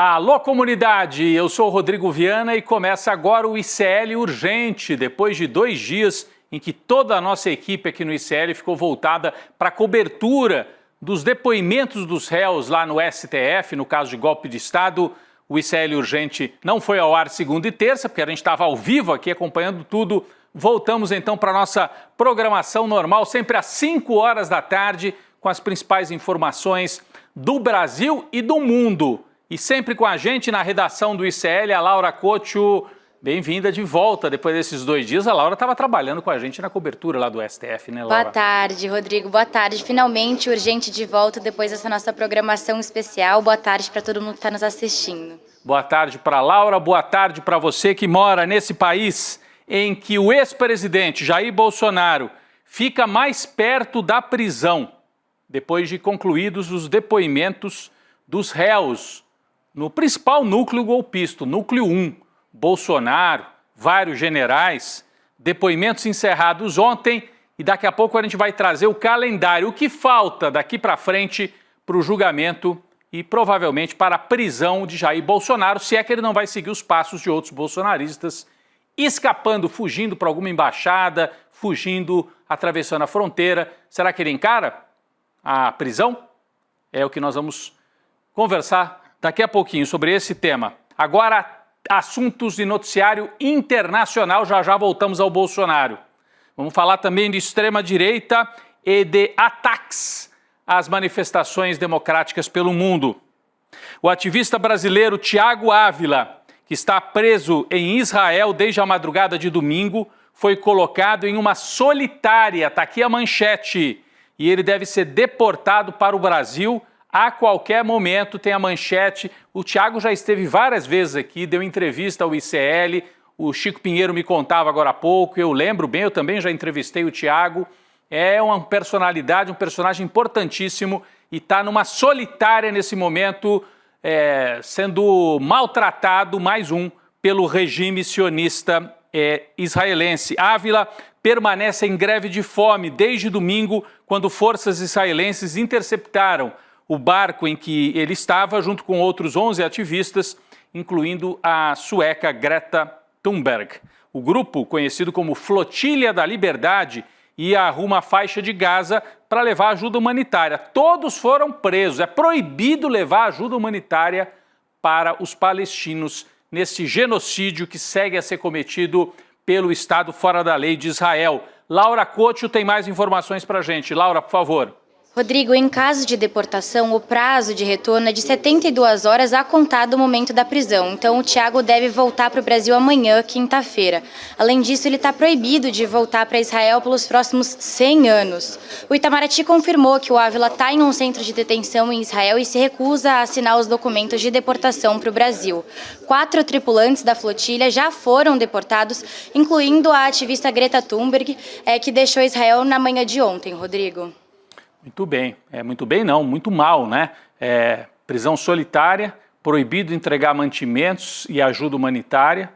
Alô, comunidade! Eu sou o Rodrigo Viana e começa agora o ICL Urgente, depois de 2 dias em que toda a nossa equipe aqui no ICL ficou voltada para a cobertura dos depoimentos dos réus lá no STF, no caso de golpe de Estado. O ICL Urgente não foi ao ar segunda e terça, porque a gente estava ao vivo aqui acompanhando tudo. Voltamos então para a nossa programação normal, sempre às 5 horas da tarde, com as principais informações do Brasil e do mundo. E sempre com a gente na redação do ICL, a Laura Couto, bem-vinda de volta. Depois desses 2 dias, a Laura estava trabalhando com a gente na cobertura lá do STF, né, Laura? Boa tarde, Rodrigo. Boa tarde. Finalmente, Urgente de volta depois dessa nossa programação especial. Boa tarde para todo mundo que está nos assistindo. Boa tarde para a Laura, boa tarde para você que mora nesse país em que o ex-presidente Jair Bolsonaro fica mais perto da prisão, depois de concluídos os depoimentos dos réus no principal núcleo golpista, o núcleo 1, Bolsonaro, vários generais, depoimentos encerrados ontem, e daqui a pouco a gente vai trazer o calendário, o que falta daqui para frente para o julgamento e provavelmente para a prisão de Jair Bolsonaro, se é que ele não vai seguir os passos de outros bolsonaristas, escapando, fugindo para alguma embaixada, fugindo, atravessando a fronteira. Será que ele encara a prisão? É o que nós vamos conversar daqui a pouquinho sobre esse tema. Agora, assuntos de noticiário internacional, já voltamos ao Bolsonaro. Vamos falar também de extrema-direita e de ataques às manifestações democráticas pelo mundo. O ativista brasileiro Thiago Ávila, que está preso em Israel desde a madrugada de domingo, foi colocado em uma solitária, está aqui a manchete, e ele deve ser deportado para o Brasil a qualquer momento. Tem a manchete. O Thiago já esteve várias vezes aqui, deu entrevista ao ICL, o Chico Pinheiro me contava agora há pouco, eu lembro bem, eu também já entrevistei o Thiago. É uma personalidade, um personagem importantíssimo e está numa solitária nesse momento, sendo maltratado, mais um, pelo regime sionista israelense. Ávila permanece em greve de fome desde domingo, quando forças israelenses interceptaram o barco em que ele estava, junto com outros 11 ativistas, incluindo a sueca Greta Thunberg. O grupo, conhecido como Flotilha da Liberdade, ia rumo à faixa de Gaza para levar ajuda humanitária. Todos foram presos. É proibido levar ajuda humanitária para os palestinos nesse genocídio que segue a ser cometido pelo Estado fora da lei de Israel. Laura Couto tem mais informações para a gente. Laura, por favor. Rodrigo, em caso de deportação, o prazo de retorno é de 72 horas a contar do momento da prisão. Então, o Thiago deve voltar para o Brasil amanhã, quinta-feira. Além disso, ele está proibido de voltar para Israel pelos próximos 100 anos. O Itamaraty confirmou que o Ávila está em um centro de detenção em Israel e se recusa a assinar os documentos de deportação para o Brasil. 4 tripulantes da flotilha já foram deportados, incluindo a ativista Greta Thunberg, que deixou Israel na manhã de ontem, Rodrigo. Muito bem. Muito bem não, muito mal, né? Prisão solitária, proibido entregar mantimentos e ajuda humanitária,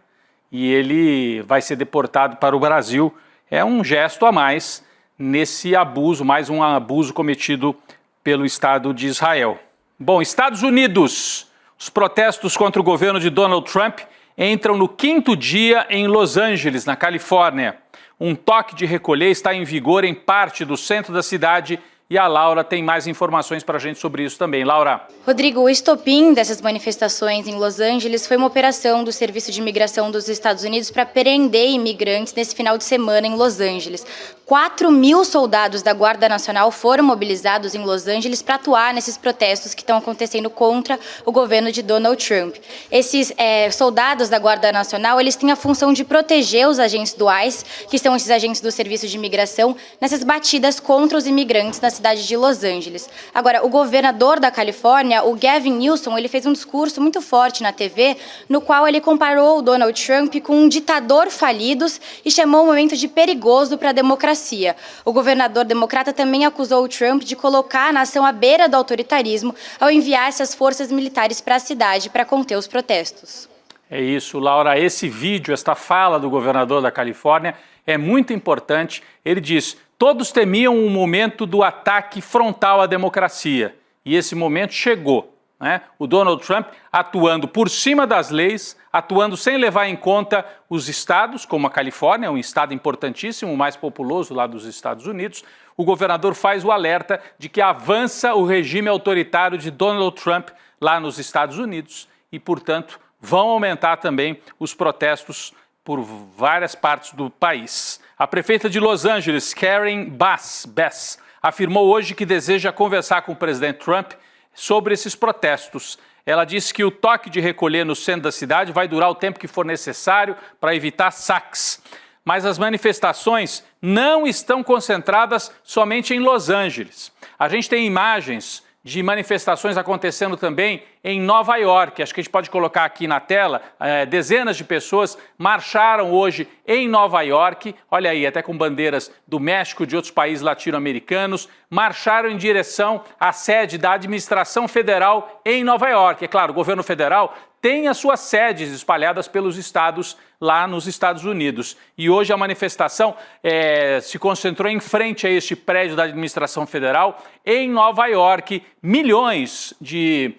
e ele vai ser deportado para o Brasil. É um gesto a mais nesse abuso, mais um abuso cometido pelo Estado de Israel. Bom, Estados Unidos. Os protestos contra o governo de Donald Trump entram no 5º dia em Los Angeles, na Califórnia. Um toque de recolher está em vigor em parte do centro da cidade. E a Laura tem mais informações para a gente sobre isso também. Laura. Rodrigo, o estopim dessas manifestações em Los Angeles foi uma operação do Serviço de Imigração dos Estados Unidos para prender imigrantes nesse final de semana em Los Angeles. 4.000 soldados da Guarda Nacional foram mobilizados em Los Angeles para atuar nesses protestos que estão acontecendo contra o governo de Donald Trump. Esses soldados da Guarda Nacional, eles têm a função de proteger os agentes do ICE, que são esses agentes do Serviço de Imigração, nessas batidas contra os imigrantes na cidade de Los Angeles. Agora, o governador da Califórnia, o Gavin Newsom, ele fez um discurso muito forte na TV, no qual ele comparou o Donald Trump com um ditador falido e chamou o momento de perigoso para a democracia. O governador democrata também acusou o Trump de colocar a nação à beira do autoritarismo ao enviar essas forças militares para a cidade para conter os protestos. É isso, Laura. Esse vídeo, esta fala do governador da Califórnia é muito importante. Ele diz: todos temiam o momento do ataque frontal à democracia. E esse momento chegou. né? O Donald Trump atuando por cima das leis, atuando sem levar em conta os estados, como a Califórnia, um estado importantíssimo, o mais populoso lá dos Estados Unidos. O governador faz o alerta de que avança o regime autoritário de Donald Trump lá nos Estados Unidos e, portanto, vão aumentar também os protestos por várias partes do país. A prefeita de Los Angeles, Karen Bass, afirmou hoje que deseja conversar com o presidente Trump sobre esses protestos. Ela disse que o toque de recolher no centro da cidade vai durar o tempo que for necessário para evitar saques. Mas as manifestações não estão concentradas somente em Los Angeles. A gente tem imagens de manifestações acontecendo também em Nova York. Acho que a gente pode colocar aqui na tela. Dezenas de pessoas marcharam hoje em Nova York, olha aí, até com bandeiras do México, de outros países latino-americanos, marcharam em direção à sede da administração federal em Nova York. É claro, o governo federal tem as suas sedes espalhadas pelos estados lá nos Estados Unidos. E hoje a manifestação se concentrou em frente a este prédio da administração federal em Nova York. Milhões de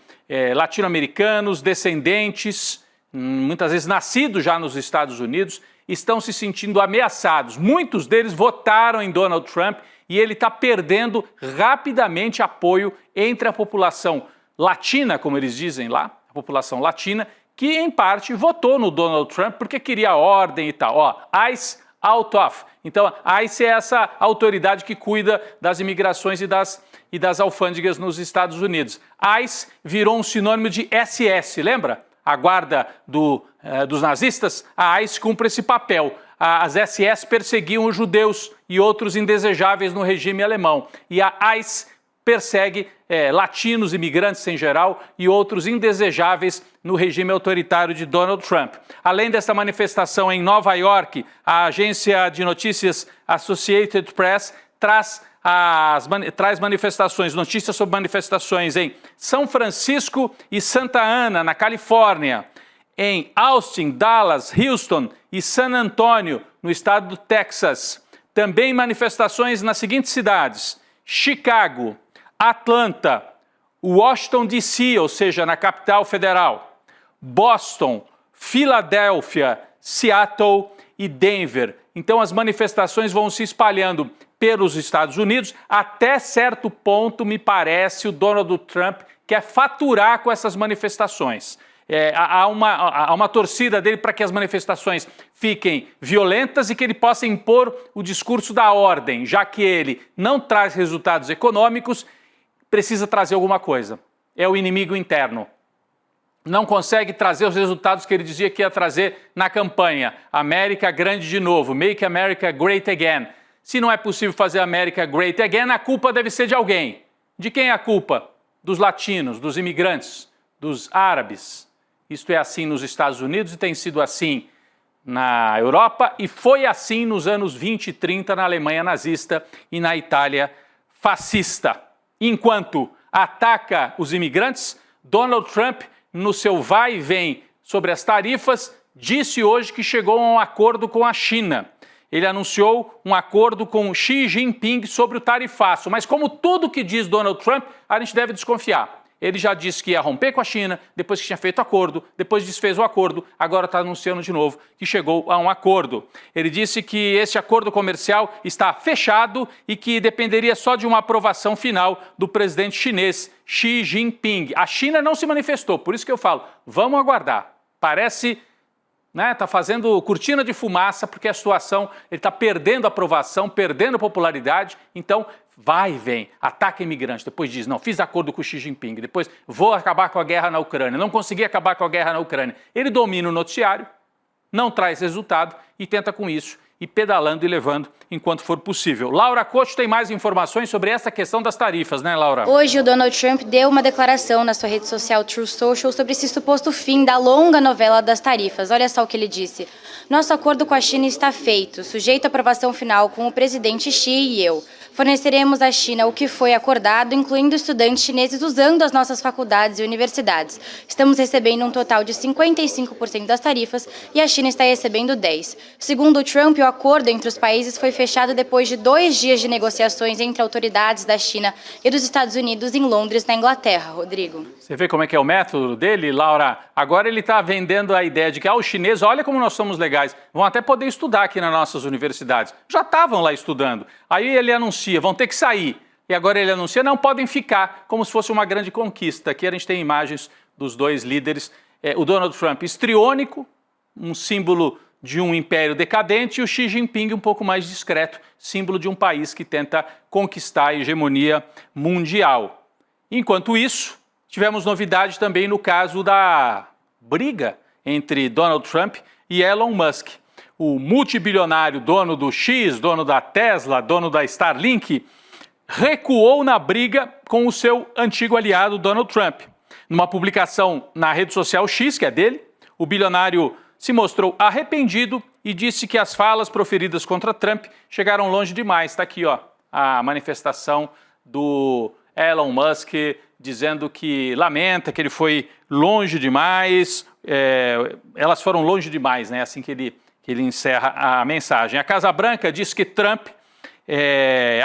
latino-americanos, descendentes, muitas vezes nascidos já nos Estados Unidos, estão se sentindo ameaçados. Muitos deles votaram em Donald Trump e ele está perdendo rapidamente apoio entre a população latina, como eles dizem lá, a população latina, que em parte votou no Donald Trump porque queria ordem e tal. Ó, ICE out of. Então, a ICE é essa autoridade que cuida das imigrações e das alfândegas nos Estados Unidos. ICE virou um sinônimo de SS, lembra? A guarda dos nazistas, a ICE cumpre esse papel. As SS perseguiam os judeus e outros indesejáveis no regime alemão. E a ICE persegue latinos, imigrantes em geral e outros indesejáveis no regime autoritário de Donald Trump. Além dessa manifestação em Nova York, a agência de notícias Associated Press traz manifestações, notícias sobre manifestações em São Francisco e Santa Ana, na Califórnia, em Austin, Dallas, Houston e San Antonio, no estado do Texas. Também manifestações nas seguintes cidades: Chicago, Atlanta, Washington, D.C., ou seja, na capital federal, Boston, Filadélfia, Seattle e Denver. Então as manifestações vão se espalhando pelos Estados Unidos. Até certo ponto, me parece, o Donald Trump quer faturar com essas manifestações. Há uma torcida dele para que as manifestações fiquem violentas e que ele possa impor o discurso da ordem, já que ele não traz resultados econômicos, precisa trazer alguma coisa. É o inimigo interno. Não consegue trazer os resultados que ele dizia que ia trazer na campanha. América grande de novo, Make America Great Again. Se não é possível fazer América Great Again, a culpa deve ser de alguém. De quem é a culpa? Dos latinos, dos imigrantes, dos árabes. Isto é assim nos Estados Unidos e tem sido assim na Europa e foi assim nos anos 20 e 30 na Alemanha nazista e na Itália fascista. Enquanto ataca os imigrantes, Donald Trump, no seu vai e vem sobre as tarifas, disse hoje que chegou a um acordo com a China. Ele anunciou um acordo com Xi Jinping sobre o tarifaço, mas como tudo que diz Donald Trump, a gente deve desconfiar. Ele já disse que ia romper com a China, depois que tinha feito acordo, depois desfez o acordo, agora está anunciando de novo que chegou a um acordo. Ele disse que esse acordo comercial está fechado e que dependeria só de uma aprovação final do presidente chinês, Xi Jinping. A China não se manifestou, por isso que eu falo, vamos aguardar. Parece, né, tá fazendo cortina de fumaça, porque a situação, ele está perdendo aprovação, perdendo popularidade, então vai e vem, ataca imigrante, depois diz, não, fiz acordo com o Xi Jinping, depois vou acabar com a guerra na Ucrânia, não consegui acabar com a guerra na Ucrânia. Ele domina o noticiário, não traz resultado e tenta com isso ir pedalando e levando enquanto for possível. Laura Couto tem mais informações sobre essa questão das tarifas, né, Laura? Hoje o Donald Trump deu uma declaração na sua rede social Truth Social sobre esse suposto fim da longa novela das tarifas. Olha só o que ele disse. Nosso acordo com a China está feito, sujeito à aprovação final com o presidente Xi e eu. Forneceremos à China o que foi acordado, incluindo estudantes chineses usando as nossas faculdades e universidades. Estamos recebendo um total de 55% das tarifas e a China está recebendo 10%. Segundo o Trump, o acordo entre os países foi fechado depois de 2 dias de negociações entre autoridades da China e dos Estados Unidos em Londres, na Inglaterra. Rodrigo. Você vê como é que é o método dele, Laura? Agora ele está vendendo a ideia de que os chineses, olha como nós somos legais, vão até poder estudar aqui nas nossas universidades. Já estavam lá estudando. Aí ele anuncia, vão ter que sair. E agora ele anuncia, não, podem ficar, como se fosse uma grande conquista. Aqui a gente tem imagens dos dois líderes. O Donald Trump histriônico, um símbolo de um império decadente, e o Xi Jinping um pouco mais discreto, símbolo de um país que tenta conquistar a hegemonia mundial. Enquanto isso, tivemos novidade também no caso da briga entre Donald Trump e Elon Musk. O multibilionário dono do X, dono da Tesla, dono da Starlink, recuou na briga com o seu antigo aliado Donald Trump. Numa publicação na rede social X, que é dele, o bilionário se mostrou arrependido e disse que as falas proferidas contra Trump chegaram longe demais. Está aqui, ó, a manifestação do Elon Musk dizendo que lamenta, que ele foi longe demais, elas foram longe demais, né? Assim que ele encerra a mensagem. A Casa Branca disse que Trump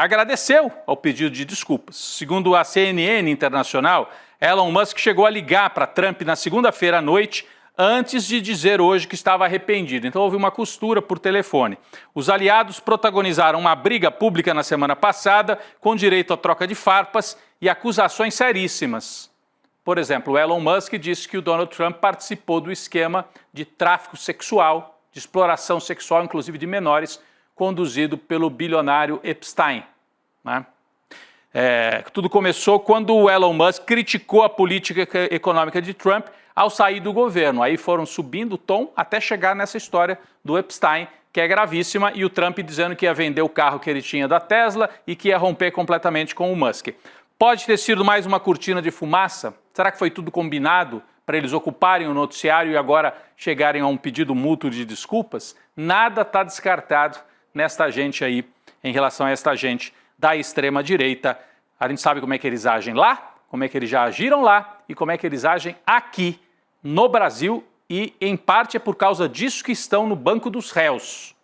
agradeceu ao pedido de desculpas. Segundo a CNN Internacional, Elon Musk chegou a ligar para Trump na segunda-feira à noite, antes de dizer hoje que estava arrependido. Então houve uma costura por telefone. Os aliados protagonizaram uma briga pública na semana passada, com direito à troca de farpas e acusações seríssimas. Por exemplo, o Elon Musk disse que o Donald Trump participou do esquema de tráfico sexual, de exploração sexual, inclusive de menores, conduzido pelo bilionário Epstein, né? Tudo começou quando o Elon Musk criticou a política econômica de Trump ao sair do governo. Aí foram subindo o tom até chegar nessa história do Epstein, que é gravíssima, e o Trump dizendo que ia vender o carro que ele tinha da Tesla e que ia romper completamente com o Musk. Pode ter sido mais uma cortina de fumaça? Será que foi tudo combinado para eles ocuparem o noticiário e agora chegarem a um pedido mútuo de desculpas? Nada está descartado nesta gente aí, em relação a esta gente da extrema-direita. A gente sabe como é que eles agem lá, como é que eles já agiram lá e como é que eles agem aqui no Brasil, e em parte é por causa disso que estão no banco dos réus.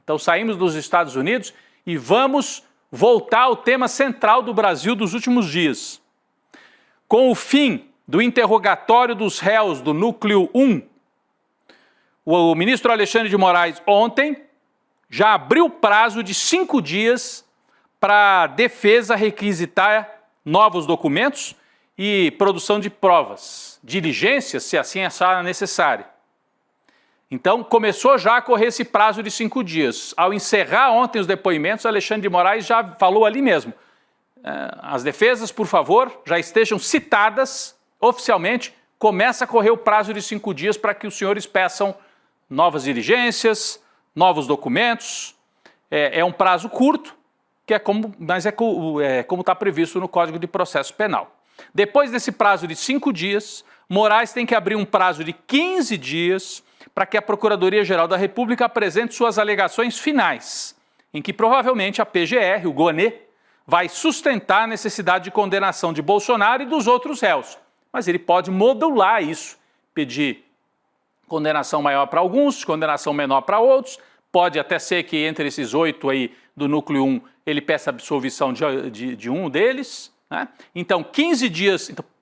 Então saímos dos Estados Unidos e vamos voltar ao tema central do Brasil dos últimos dias. Com o fim do interrogatório dos réus do Núcleo 1, o ministro Alexandre de Moraes ontem já abriu o prazo de 5 dias para a defesa requisitar novos documentos e produção de provas, diligências, se assim achar necessário. Então, começou já a correr esse prazo de 5 dias. Ao encerrar ontem os depoimentos, Alexandre de Moraes já falou ali mesmo. As defesas, por favor, já estejam citadas oficialmente, começa a correr o prazo de 5 dias para que os senhores peçam novas diligências, novos documentos. É um prazo curto, mas é como está previsto no Código de Processo Penal. Depois desse prazo de 5 dias, Moraes tem que abrir um prazo de 15 dias para que a Procuradoria-Geral da República apresente suas alegações finais, em que provavelmente a PGR, o GONE, vai sustentar a necessidade de condenação de Bolsonaro e dos outros réus. Mas ele pode modular isso, pedir condenação maior para alguns, condenação menor para outros. Pode até ser que entre esses 8 aí do Núcleo 1, ele peça absolvição de um deles, né? Então,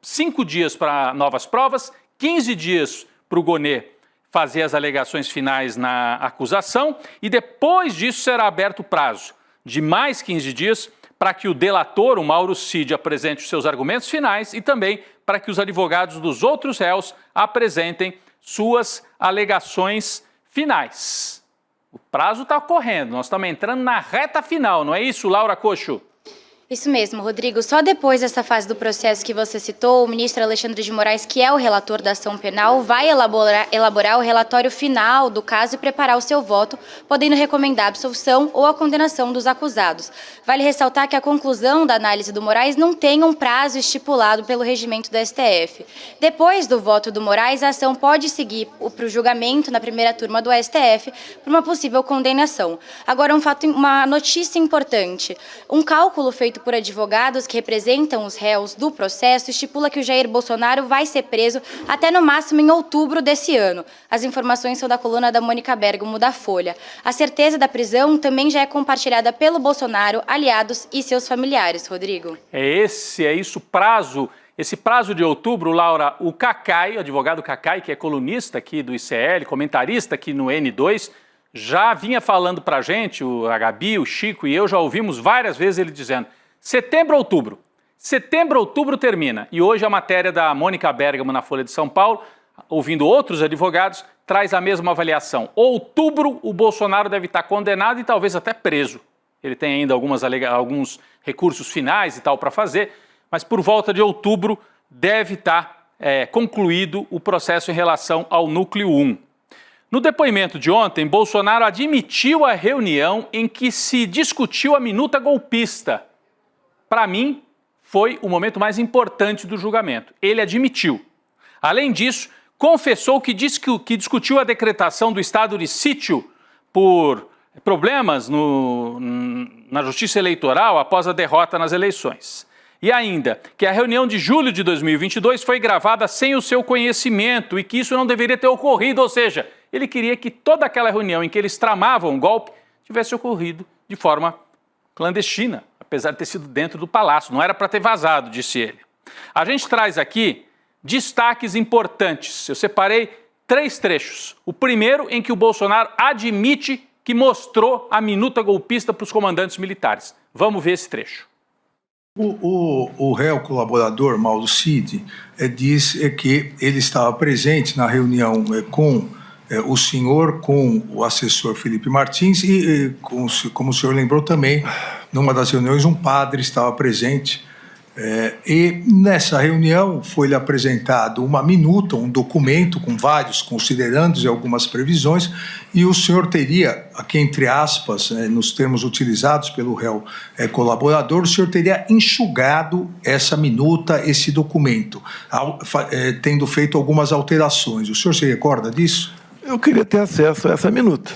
5 dias para novas provas, 15 dias para o GONE fazer as alegações finais na acusação, e depois disso será aberto o prazo de mais 15 dias para que o delator, o Mauro Cid, apresente os seus argumentos finais e também para que os advogados dos outros réus apresentem suas alegações finais. O prazo está correndo, nós estamos entrando na reta final, não é isso, Laura Cocho? Isso mesmo, Rodrigo. Só depois dessa fase do processo que você citou, o ministro Alexandre de Moraes, que é o relator da ação penal, vai elaborar o relatório final do caso e preparar o seu voto, podendo recomendar a absolvição ou a condenação dos acusados. Vale ressaltar que a conclusão da análise do Moraes não tem um prazo estipulado pelo regimento do STF. Depois do voto do Moraes, a ação pode seguir para o julgamento na primeira turma do STF por uma possível condenação. Agora, uma notícia importante. Um cálculo feito por advogados que representam os réus do processo estipula que o Jair Bolsonaro vai ser preso até no máximo em outubro desse ano. As informações são da coluna da Mônica Bergamo da Folha. A certeza da prisão também já é compartilhada pelo Bolsonaro, aliados e seus familiares, Rodrigo. É isso o prazo Esse prazo de outubro, Laura, o Cacai, o advogado Cacai, que é colunista aqui do ICL, comentarista aqui no N2, já vinha falando para a gente, a Gabi, o Chico e eu já ouvimos várias vezes ele dizendo setembro, outubro termina. E hoje a matéria da Mônica Bergamo na Folha de São Paulo, ouvindo outros advogados, traz a mesma avaliação. Outubro o Bolsonaro deve estar condenado e talvez até preso. Ele tem ainda alguns recursos finais e tal para fazer, mas por volta de outubro deve estar concluído o processo em relação ao Núcleo 1. No depoimento de ontem, Bolsonaro admitiu a reunião em que se discutiu a minuta golpista. Para mim, foi o momento mais importante do julgamento. Ele admitiu. Além disso, confessou que discutiu a decretação do estado de sítio por problemas na justiça eleitoral após a derrota nas eleições. E ainda, que a reunião de julho de 2022 foi gravada sem o seu conhecimento e que isso não deveria ter ocorrido, ou seja, ele queria que toda aquela reunião em que eles tramavam um golpe tivesse ocorrido de forma clandestina, apesar de ter sido dentro do palácio, não era para ter vazado, disse ele. A gente traz aqui destaques importantes, eu separei 3 trechos. O primeiro em que o Bolsonaro admite que mostrou a minuta golpista para os comandantes militares. Vamos ver esse trecho. O réu colaborador, Mauro Cid, diz que ele estava presente na reunião com o senhor, com o assessor Felipe Martins e, como o senhor lembrou também, numa das reuniões um padre estava presente. E nessa reunião foi-lhe apresentado uma minuta, um documento com vários considerandos e algumas previsões, e o senhor teria, aqui entre aspas, nos termos utilizados pelo réu colaborador, o senhor teria enxugado essa minuta, esse documento, tendo feito algumas alterações. O senhor se recorda disso? Eu queria ter acesso a essa minuta.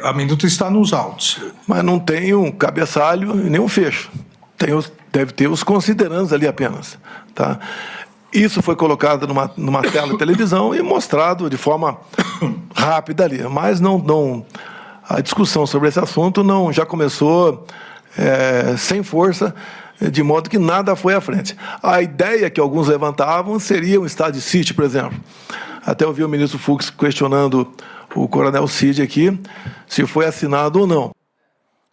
A minuta está nos autos. Mas não tem um cabeçalho e nem um fecho. Deve ter os considerandos ali apenas. Tá? Isso foi colocado numa tela de televisão e mostrado de forma rápida ali. Mas a discussão sobre esse assunto já começou sem força, de modo que nada foi à frente. A ideia que alguns levantavam seria um estado de sítio, por exemplo. Até ouvi o ministro Fux questionando o coronel Cid aqui, se foi assinado ou não.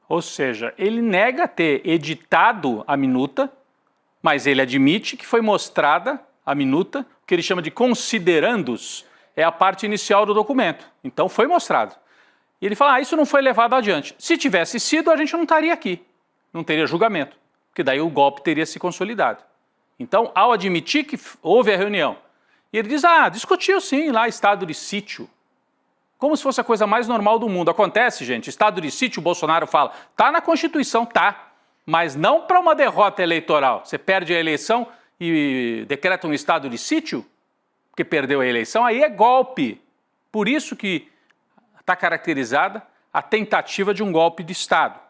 Ou seja, ele nega ter editado a minuta, mas ele admite que foi mostrada a minuta, o que ele chama de considerandos, é a parte inicial do documento. Então foi mostrado. E ele fala, isso não foi levado adiante. Se tivesse sido, a gente não estaria aqui, não teria julgamento, porque daí o golpe teria se consolidado. Então, ao admitir que houve a reunião, e ele diz, discutiu sim lá estado de sítio, como se fosse a coisa mais normal do mundo. Acontece, gente, estado de sítio, o Bolsonaro fala, tá na Constituição, tá, mas não para uma derrota eleitoral. Você perde a eleição e decreta um estado de sítio, porque perdeu a eleição, aí é golpe. Por isso que está caracterizada a tentativa de um golpe de Estado.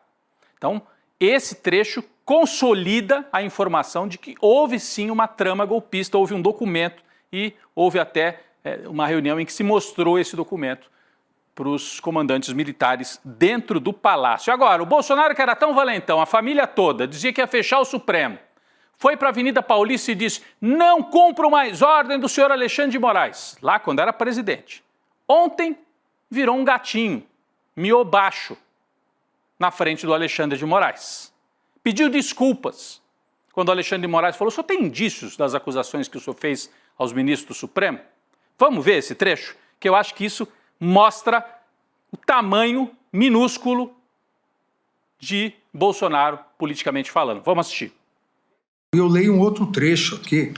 Então, esse trecho consolida a informação de que houve sim uma trama golpista, houve um documento e houve até uma reunião em que se mostrou esse documento para os comandantes militares dentro do palácio. Agora, o Bolsonaro, que era tão valentão, a família toda, dizia que ia fechar o Supremo, foi para a Avenida Paulista e disse, não cumpro mais ordem do senhor Alexandre de Moraes, lá quando era presidente. Ontem virou um gatinho, miou baixo, na frente do Alexandre de Moraes. Pediu desculpas quando o Alexandre de Moraes falou, o senhor tem indícios das acusações que o senhor fez aos ministros do Supremo? Vamos ver esse trecho? Que eu acho que isso mostra o tamanho minúsculo de Bolsonaro, politicamente falando. Vamos assistir. Eu leio um outro trecho aqui,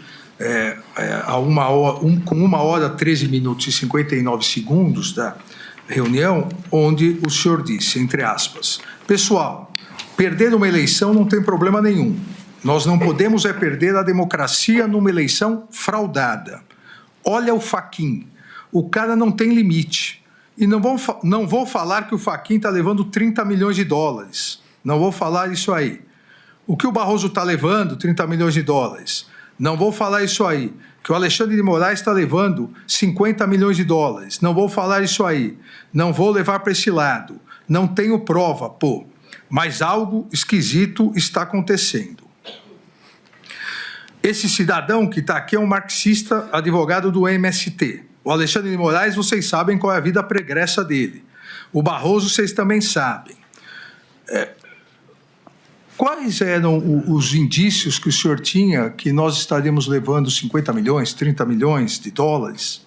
com 1h, 13 minutos e 59 segundos da reunião, onde o senhor disse, entre aspas, pessoal, perder uma eleição não tem problema nenhum. Nós não podemos perder a democracia numa eleição fraudada. Olha o Fachin. O cara não tem limite. E não vou falar que o Fachin está levando 30 milhões de dólares. Não vou falar isso aí. O que o Barroso está levando, 30 milhões de dólares. Não vou falar isso aí. Que o Alexandre de Moraes está levando 50 milhões de dólares. Não vou falar isso aí. Não vou levar para esse lado. Não tenho prova, pô. Mas algo esquisito está acontecendo. Esse cidadão que está aqui é um marxista, advogado do MST. O Alexandre de Moraes, vocês sabem qual é a vida pregressa dele. O Barroso, vocês também sabem. Quais eram os indícios que o senhor tinha que nós estaríamos levando 50 milhões, 30 milhões de dólares?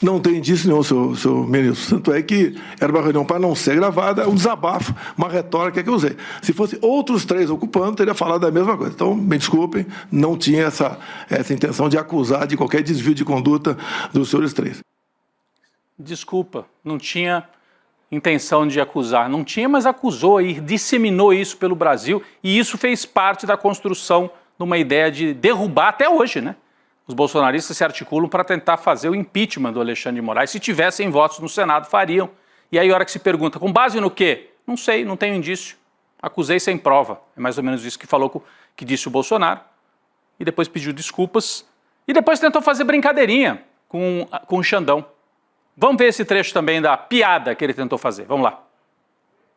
Não tem indício nenhum, senhor ministro. Tanto é que era uma reunião para não ser gravada, um desabafo, uma retórica que eu usei. Se fosse outros 3 ocupando, teria falado a mesma coisa. Então, me desculpem, não tinha essa intenção de acusar de qualquer desvio de conduta dos senhores 3. Desculpa, não tinha intenção de acusar. Não tinha, mas acusou e disseminou isso pelo Brasil, e isso fez parte da construção de uma ideia de derrubar até hoje, né? Os bolsonaristas se articulam para tentar fazer o impeachment do Alexandre de Moraes. Se tivessem votos no Senado, fariam. E aí, a hora que se pergunta, com base no quê? Não sei, não tenho indício. Acusei sem prova. É mais ou menos isso que disse o Bolsonaro. E depois pediu desculpas. E depois tentou fazer brincadeirinha com o Xandão. Vamos ver esse trecho também da piada que ele tentou fazer. Vamos lá.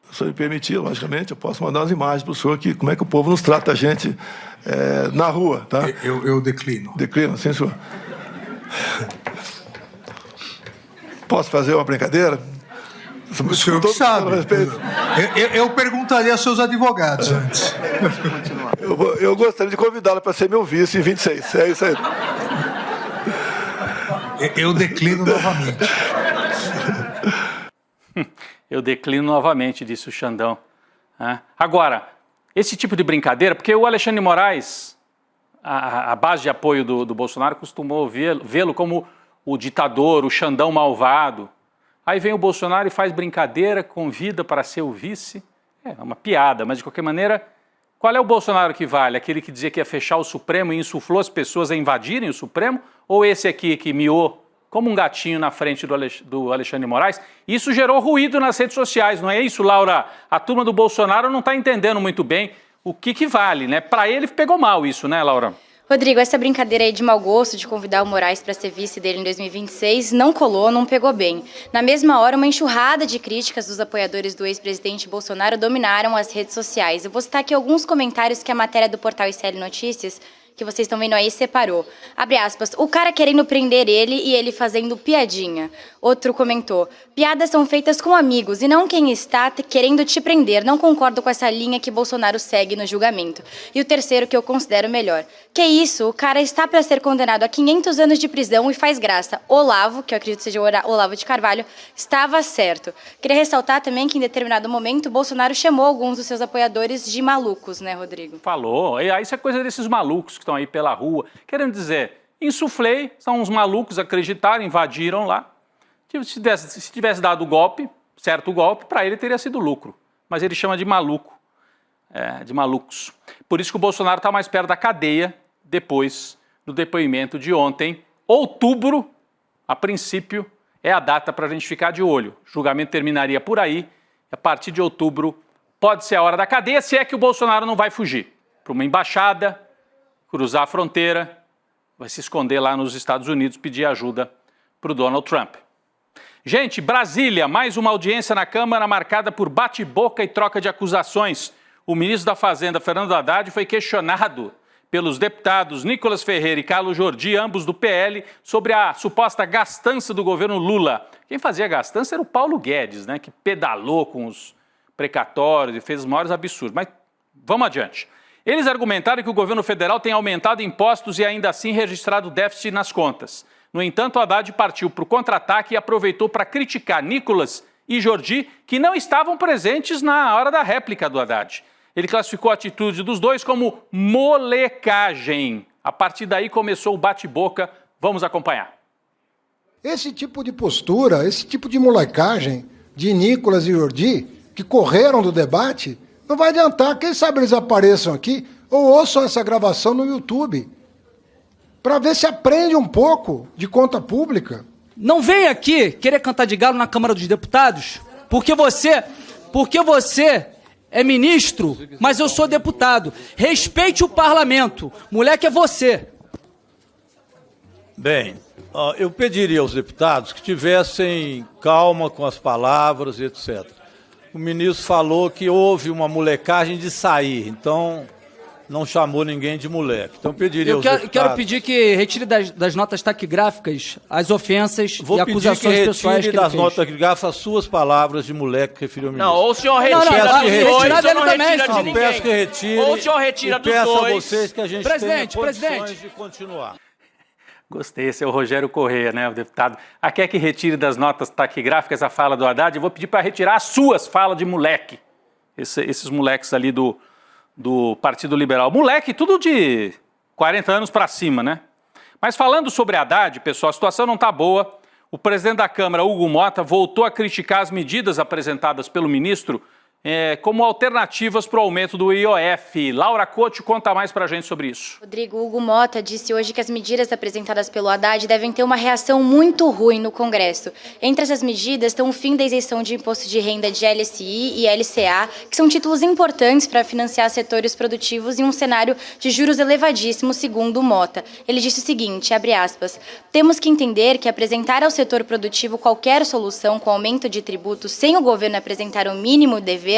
Se o senhor me permitir, logicamente, eu posso mandar umas imagens para o senhor aqui, como é que o povo nos trata a gente na rua, tá? Eu declino. Declino, sim, senhor. Posso fazer uma brincadeira? O senhor que sabe. Eu perguntaria aos seus advogados antes. Eu gostaria de convidá-lo para ser meu vice em 26. É isso aí. Eu declino novamente. Eu declino novamente, disse o Xandão. Agora, esse tipo de brincadeira, porque o Alexandre de Moraes, a base de apoio do Bolsonaro costumou vê-lo como o ditador, o Xandão malvado. Aí vem o Bolsonaro e faz brincadeira, convida para ser o vice. É uma piada, mas de qualquer maneira, qual é o Bolsonaro que vale? Aquele que dizia que ia fechar o Supremo e insuflou as pessoas a invadirem o Supremo? Ou esse aqui que miou como um gatinho na frente do Alexandre de Moraes? Isso gerou ruído nas redes sociais, não é isso, Laura? A turma do Bolsonaro não está entendendo muito bem o que vale, né? Para ele pegou mal isso, né, Laura? Rodrigo, essa brincadeira aí de mau gosto de convidar o Moraes para ser vice dele em 2026 não colou, não pegou bem. Na mesma hora, uma enxurrada de críticas dos apoiadores do ex-presidente Bolsonaro dominaram as redes sociais. Eu vou citar aqui alguns comentários que a matéria do portal ICL Notícias, que vocês estão vendo aí, separou. Abre aspas, o cara querendo prender ele e ele fazendo piadinha. Outro comentou, piadas são feitas com amigos e não quem está querendo te prender. Não concordo com essa linha que Bolsonaro segue no julgamento. E o terceiro que eu considero melhor. Que isso, o cara está para ser condenado a 500 anos de prisão e faz graça. Olavo, que eu acredito seja o Olavo de Carvalho, estava certo. Queria ressaltar também que em determinado momento Bolsonaro chamou alguns dos seus apoiadores de malucos, né, Rodrigo? Falou, e aí isso é coisa desses malucos que estão aí pela rua, querendo dizer, insuflei, são uns malucos, acreditaram, invadiram lá. Se tivesse dado o golpe, certo golpe, para ele teria sido lucro. Mas ele chama de maluco, de malucos. Por isso que o Bolsonaro está mais perto da cadeia depois do depoimento de ontem. Outubro, a princípio, é a data para a gente ficar de olho. O julgamento terminaria por aí. A partir de outubro pode ser a hora da cadeia, se é que o Bolsonaro não vai fugir para uma embaixada, cruzar a fronteira, vai se esconder lá nos Estados Unidos, pedir ajuda para o Donald Trump. Gente, Brasília, mais uma audiência na Câmara marcada por bate-boca e troca de acusações. O ministro da Fazenda, Fernando Haddad, foi questionado pelos deputados Nicolas Ferreira e Carlos Jordi, ambos do PL, sobre a suposta gastança do governo Lula. Quem fazia a gastança era o Paulo Guedes, né, que pedalou com os precatórios e fez os maiores absurdos. Mas vamos adiante. Eles argumentaram que o governo federal tem aumentado impostos e ainda assim registrado déficit nas contas. No entanto, Haddad partiu para o contra-ataque e aproveitou para criticar Nicolas e Jordi, que não estavam presentes na hora da réplica do Haddad. Ele classificou a atitude dos dois como molecagem. A partir daí começou o bate-boca. Vamos acompanhar. Esse tipo de postura, esse tipo de molecagem de Nicolas e Jordi, que correram do debate, não vai adiantar. Quem sabe eles apareçam aqui ou ouçam essa gravação no YouTube, para ver se aprende um pouco de conta pública. Não vem aqui querer cantar de galo na Câmara dos Deputados, porque você é ministro, mas eu sou deputado. Respeite o parlamento. Moleque é você. Bem, eu pediria aos deputados que tivessem calma com as palavras e etc. O ministro falou que houve uma molecagem de sair, então não chamou ninguém de moleque. Então pediria Eu aos quero deputados... pedir que retire das notas taquigráficas as ofensas Vou e pedir acusações que pessoais que retire ele das fez. notas taquigráficas as suas palavras de moleque que referiu ao ministro. Não, ou o senhor Não, retira não, dos retira dois, ou dele não também, retira de senhor. Não, peço que ninguém. retire Ou o senhor retira e dos peço a dois. vocês que a gente Presidente, tenha condições presidente. de continuar. Gostei, esse é o Rogério Corrêa, né, o deputado. Quer que retire das notas taquigráficas a fala do Haddad? Eu vou pedir para retirar as suas falas de moleque. Esses moleques ali do Partido Liberal. Moleque, tudo de 40 anos para cima, né? Mas falando sobre Haddad, pessoal, a situação não está boa. O presidente da Câmara, Hugo Mota, voltou a criticar as medidas apresentadas pelo ministro como alternativas para o aumento do IOF. Laura Couto conta mais para a gente sobre isso. Rodrigo, Hugo Mota disse hoje que as medidas apresentadas pelo Haddad devem ter uma reação muito ruim no Congresso. Entre essas medidas estão o fim da isenção de imposto de renda de LSI e LCA, que são títulos importantes para financiar setores produtivos em um cenário de juros elevadíssimos, segundo o Mota. Ele disse o seguinte, abre aspas, temos que entender que apresentar ao setor produtivo qualquer solução com aumento de tributos sem o governo apresentar o mínimo dever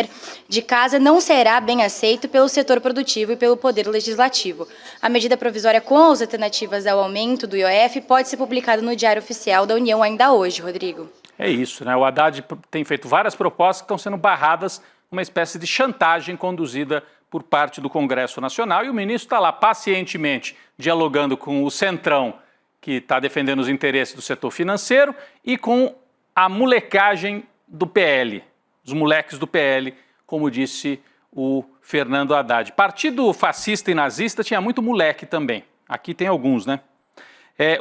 de casa não será bem aceito pelo setor produtivo e pelo Poder Legislativo. A medida provisória com as alternativas ao aumento do IOF pode ser publicada no Diário Oficial da União ainda hoje, Rodrigo. É isso, né? O Haddad tem feito várias propostas que estão sendo barradas numa espécie de chantagem conduzida por parte do Congresso Nacional e o ministro está lá pacientemente dialogando com o Centrão, que está defendendo os interesses do setor financeiro, e com a molecagem do PL. Os moleques do PL, como disse o Fernando Haddad. Partido fascista e nazista tinha muito moleque também. Aqui tem alguns, né?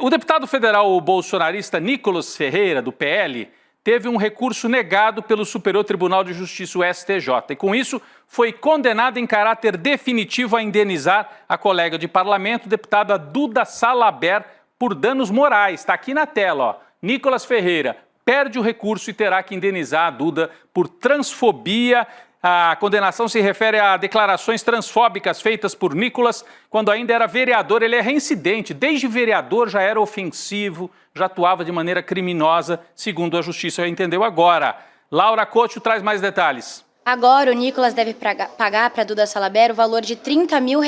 O deputado federal bolsonarista Nicolas Ferreira, do PL, teve um recurso negado pelo Superior Tribunal de Justiça, o STJ. E com isso, foi condenado em caráter definitivo a indenizar a colega de parlamento, deputada Duda Salabert, por danos morais. Está aqui na tela, ó. Nicolas Ferreira perde o recurso e terá que indenizar a Duda por transfobia. A condenação se refere a declarações transfóbicas feitas por Nicolas quando ainda era vereador. Ele é reincidente, desde vereador já era ofensivo, já atuava de maneira criminosa, segundo a Justiça entendeu agora. Laura Couto traz mais detalhes. Agora, o Nicolas deve pagar para a Duda Salabert o valor de R$30 mil,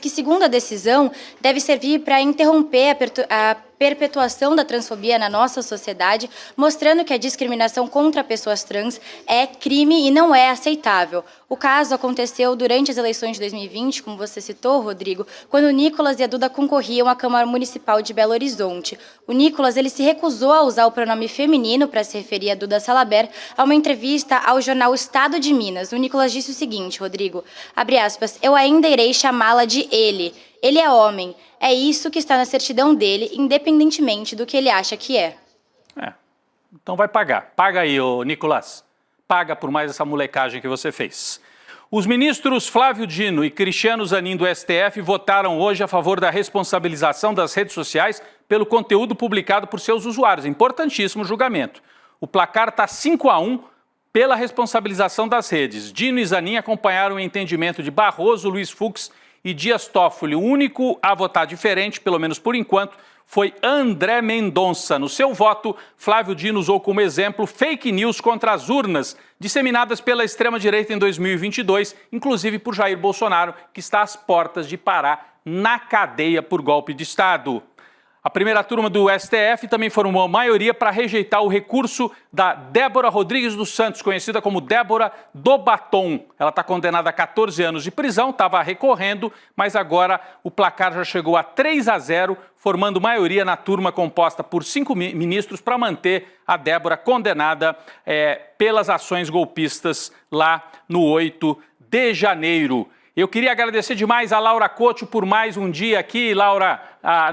que, segundo a decisão, deve servir para interromper a perpetuação da transfobia na nossa sociedade, mostrando que a discriminação contra pessoas trans é crime e não é aceitável. O caso aconteceu durante as eleições de 2020, como você citou, Rodrigo, quando o Nicolas e a Duda concorriam à Câmara Municipal de Belo Horizonte. O Nicolas ele se recusou a usar o pronome feminino para se referir a Duda Salabert a uma entrevista ao jornal Estado de Minas. O Nicolas disse o seguinte, Rodrigo, abre aspas, eu ainda irei chamá-la de ele. Ele é homem. É isso que está na certidão dele, independentemente do que ele acha que é. Então vai pagar. Paga aí, ô Nicolas. Paga por mais essa molecagem que você fez. Os ministros Flávio Dino e Cristiano Zanin do STF votaram hoje a favor da responsabilização das redes sociais pelo conteúdo publicado por seus usuários. Importantíssimo julgamento. O placar está 5-1 pela responsabilização das redes. Dino e Zanin acompanharam o entendimento de Barroso, Luiz Fux e Dias Toffoli. O único a votar diferente, pelo menos por enquanto, foi André Mendonça. No seu voto, Flávio Dino usou como exemplo fake news contra as urnas, disseminadas pela extrema-direita em 2022, inclusive por Jair Bolsonaro, que está às portas de parar na cadeia por golpe de Estado. A primeira turma do STF também formou a maioria para rejeitar o recurso da Débora Rodrigues dos Santos, conhecida como Débora do Batom. Ela está condenada a 14 anos de prisão, estava recorrendo, mas agora o placar já chegou a 3-0, formando maioria na turma composta por 5 ministros para manter a Débora condenada pelas ações golpistas lá no 8 de janeiro. Eu queria agradecer demais a Laura Couto por mais um dia aqui, Laura,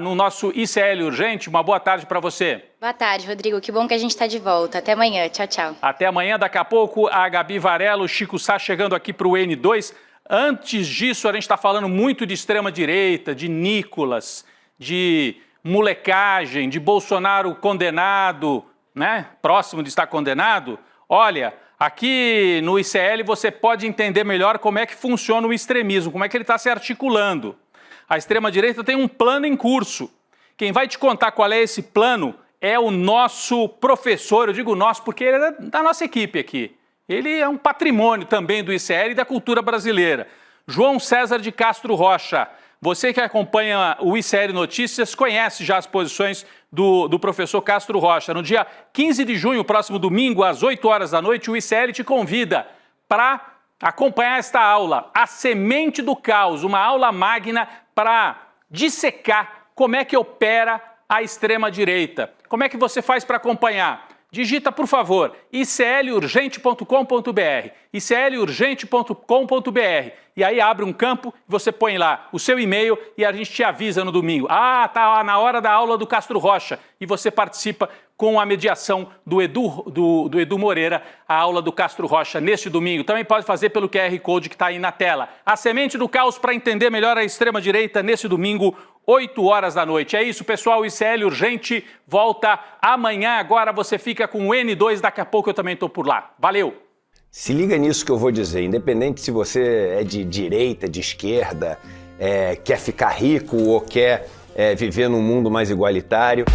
no nosso ICL Urgente. Uma boa tarde para você. Boa tarde, Rodrigo. Que bom que a gente está de volta. Até amanhã. Tchau, tchau. Até amanhã. Daqui a pouco, a Gabi Varela, o Chico Sá chegando aqui para o N2. Antes disso, a gente está falando muito de extrema-direita, de Nicolas, de molecagem, de Bolsonaro condenado, né? Próximo de estar condenado. Olha, aqui no ICL você pode entender melhor como é que funciona o extremismo, como é que ele está se articulando. A extrema-direita tem um plano em curso. Quem vai te contar qual é esse plano é o nosso professor, eu digo nosso porque ele é da nossa equipe aqui. Ele é um patrimônio também do ICL e da cultura brasileira. João César de Castro Rocha. Você que acompanha o ICL Notícias conhece já as posições do professor Castro Rocha. No dia 15 de junho, próximo domingo, às 8 horas da noite, o ICL te convida para acompanhar esta aula, A Semente do Caos, uma aula magna para dissecar como é que opera a extrema-direita. Como é que você faz para acompanhar? Digita, por favor, iclurgente.com.br, iclurgente.com.br, e aí abre um campo, você põe lá o seu e-mail e a gente te avisa no domingo. Ah, tá na hora da aula do Castro Rocha, e você participa com a mediação do Edu Moreira, a aula do Castro Rocha neste domingo. Também pode fazer pelo QR Code que está aí na tela. A Semente do Caos para entender melhor a extrema-direita nesse domingo, 8 horas da noite. É isso, pessoal. O ICL Urgente volta amanhã. Agora você fica com o N2. Daqui a pouco eu também estou por lá. Valeu! Se liga nisso que eu vou dizer. Independente se você é de direita, de esquerda, quer ficar rico ou quer viver num mundo mais igualitário,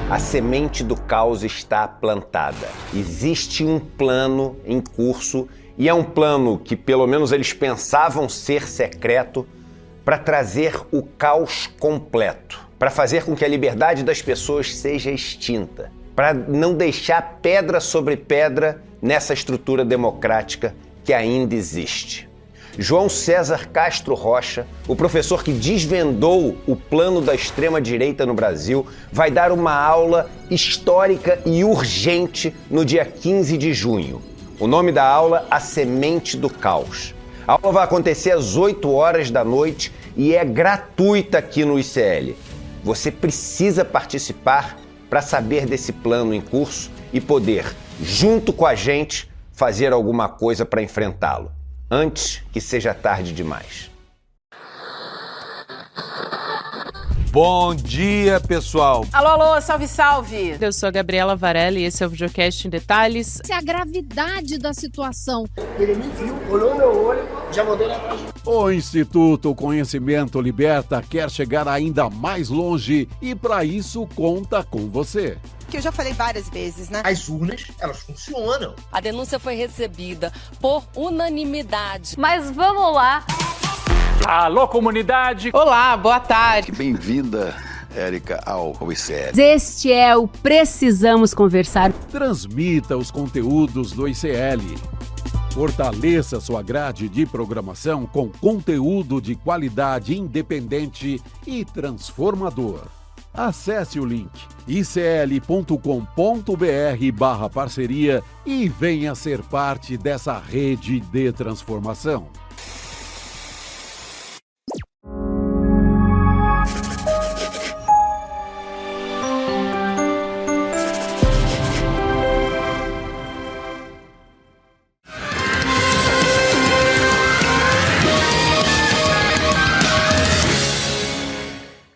a semente do caos está plantada. Existe um plano em curso e é um plano que pelo menos eles pensavam ser secreto, para trazer o caos completo, para fazer com que a liberdade das pessoas seja extinta, para não deixar pedra sobre pedra nessa estrutura democrática que ainda existe. João César Castro Rocha, o professor que desvendou o plano da extrema-direita no Brasil, vai dar uma aula histórica e urgente no dia 15 de junho. O nome da aula, A Semente do Caos. A aula vai acontecer às 8 horas da noite e é gratuita aqui no ICL. Você precisa participar para saber desse plano em curso e poder, junto com a gente, fazer alguma coisa para enfrentá-lo, antes que seja tarde demais. Bom dia, pessoal. Alô, alô, salve, salve. Eu sou a Gabriela Varelli e esse é o Videocast em Detalhes. Essa é a gravidade da situação. Ele me viu, olhou no meu olho, já mandei lá atrás. O Instituto Conhecimento Liberta quer chegar ainda mais longe e para isso conta com você. Que eu já falei várias vezes, né? As urnas, elas funcionam. A denúncia foi recebida por unanimidade. Mas vamos lá. Alô, comunidade! Olá, boa tarde. Bem-vinda, Érica, ao ICL. Este é o Precisamos Conversar. Transmita os conteúdos do ICL. Fortaleça sua grade de programação com conteúdo de qualidade independente e transformador. Acesse o link icl.com.br/parceria e venha ser parte dessa rede de transformação.